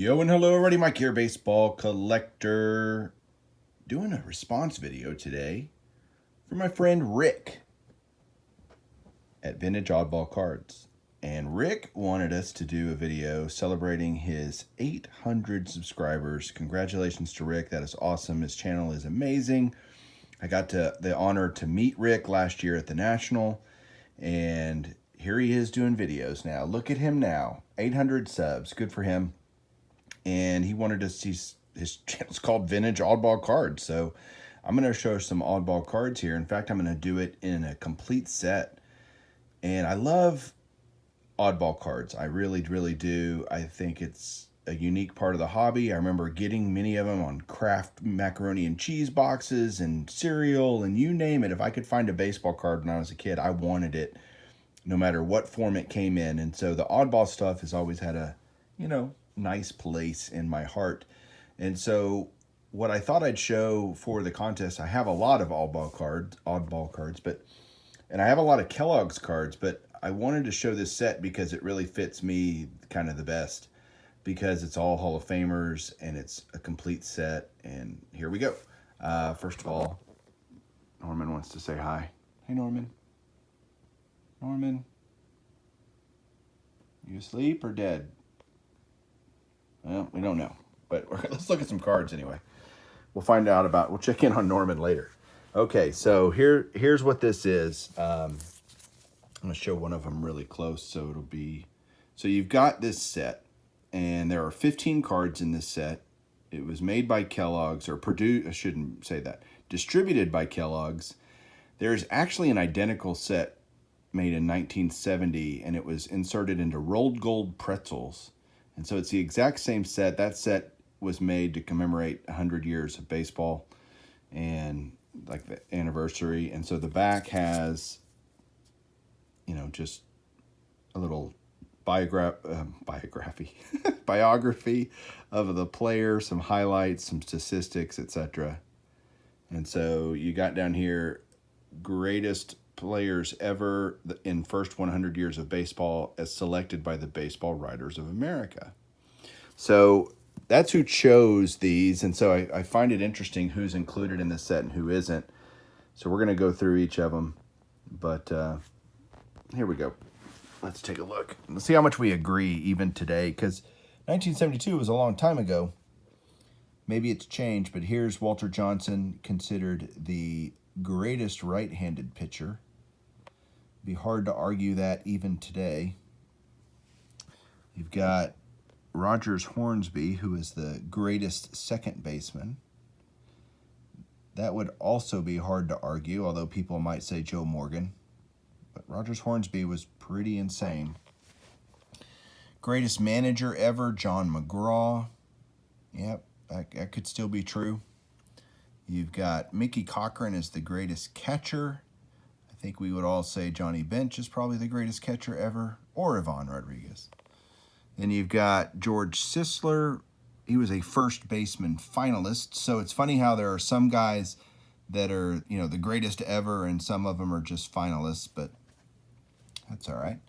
Yo and hello everybody, Mike here, baseball collector. Doing a response video today for my friend Rick at Vintage Oddball Cards. And Rick wanted us to do a video celebrating his 800 subscribers. Congratulations to Rick, that is awesome. His channel is amazing. I got the honor to meet Rick last year at the National, and here he is doing videos now. Look at him now, 800 subs, good for him. And he wanted to see, his channel's called Vintage Oddball Cards. So I'm going to show some oddball cards here. In fact, I'm going to do it in a complete set. And I love oddball cards. I really, really do. I think it's a unique part of the hobby. I remember getting many of them on Kraft macaroni and cheese boxes and cereal and you name it. If I could find a baseball card when I was a kid, I wanted it no matter what form it came in. And so the oddball stuff has always had a, nice place in my heart. And so what I thought I'd show for the contest, I have a lot of oddball cards, and I have a lot of Kellogg's cards, but I wanted to show this set because it really fits me kind of the best, because it's all Hall of Famers and it's a complete set. And here we go. First of all, Norman wants to say hi. Hey, Norman. Norman, you asleep or dead? Well, we don't know, but let's look at some cards anyway. We'll check in on Norman later. Okay, so here's what this is. I'm going to show one of them really close, so you've got this set, and there are 15 cards in this set. It was made by Kellogg's, or produced, I shouldn't say that, distributed by Kellogg's. There's actually an identical set made in 1970, and it was inserted into rolled gold pretzels. And so it's the exact same set. That set was made to commemorate 100 years of baseball and like the anniversary. And so the back has, just a little biography of the player, some highlights, some statistics, etc. And so you got down here, greatest players ever in first 100 years of baseball as selected by the Baseball Writers of America. So that's who chose these, and so I find it interesting who's included in this set and who isn't. So we're going to go through each of them, but here we go. Let's take a look. Let's see how much we agree even today, because 1972 was a long time ago. Maybe it's changed, but here's Walter Johnson, considered the greatest right-handed pitcher. Be hard to argue that even today. You've got Rogers Hornsby, who is the greatest second baseman. That would also be hard to argue, although people might say Joe Morgan. But Rogers Hornsby was pretty insane. Greatest manager ever, John McGraw. Yep, that could still be true. You've got Mickey Cochran as the greatest catcher. I think we would all say Johnny Bench is probably the greatest catcher ever, or Ivan Rodriguez. Then you've got George Sisler. He was a first baseman finalist. So it's funny how there are some guys that are, the greatest ever, and some of them are just finalists, but that's all right.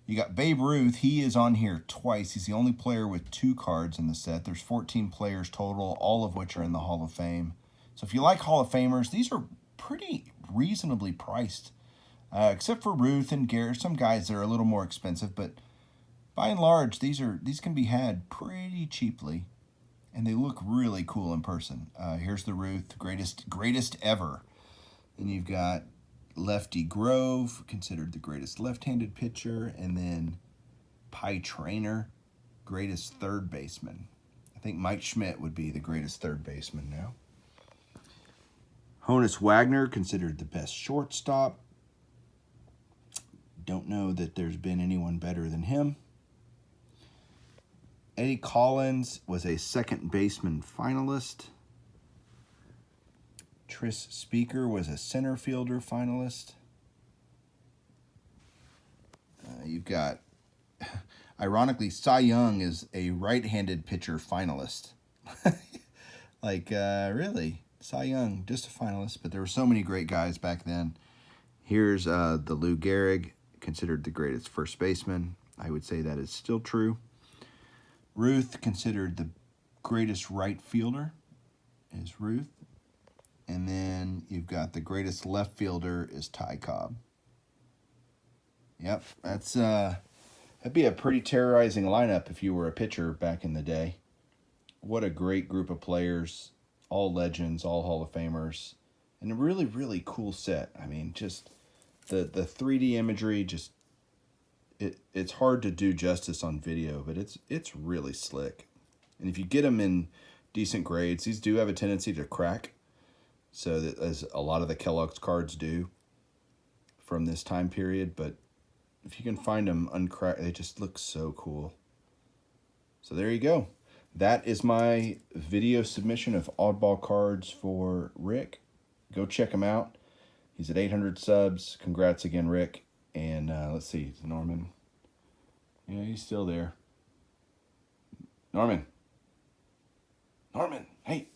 You got Babe Ruth. He is on here twice. He's the only player with 2 cards in the set. There's 14 players total, all of which are in the Hall of Fame. So if you like Hall of Famers, these are pretty reasonably priced, except for Ruth and Garrett. Some guys that are a little more expensive, but by and large, these can be had pretty cheaply, and they look really cool in person. Here's the Ruth, greatest ever. Then you've got Lefty Grove, considered the greatest left-handed pitcher, and then Pie Traynor, greatest third baseman. I think Mike Schmidt would be the greatest third baseman now. Honus Wagner, considered the best shortstop. Don't know that there's been anyone better than him. Eddie Collins was a second baseman finalist. Tris Speaker was a center fielder finalist. You've got, ironically, Cy Young is a right-handed pitcher finalist. Really? Cy Young, just a finalist, but there were so many great guys back then. Here's the Lou Gehrig, considered the greatest first baseman. I would say that is still true. Ruth, considered the greatest right fielder, is Ruth. And then you've got the greatest left fielder is Cobb. Yep, that'd be a pretty terrorizing lineup if you were a pitcher back in the day. What a great group of players, all legends, all Hall of Famers, and a really, really cool set. I mean, just the 3D imagery, just it's hard to do justice on video, but it's really slick. And if you get them in decent grades, these do have a tendency to crack, so that as a lot of the Kellogg's cards do from this time period, but if you can find them uncracked, they just look so cool. So there you go. That is my video submission of Oddball cards for Rick. Go check him out. He's at 800 subs. Congrats again, Rick. And let's see, Norman. Yeah, he's still there. Norman. Norman, hey.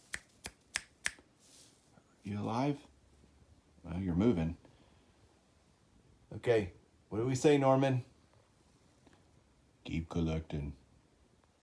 You alive? Well, you're moving. Okay, what do we say, Norman? Keep collecting.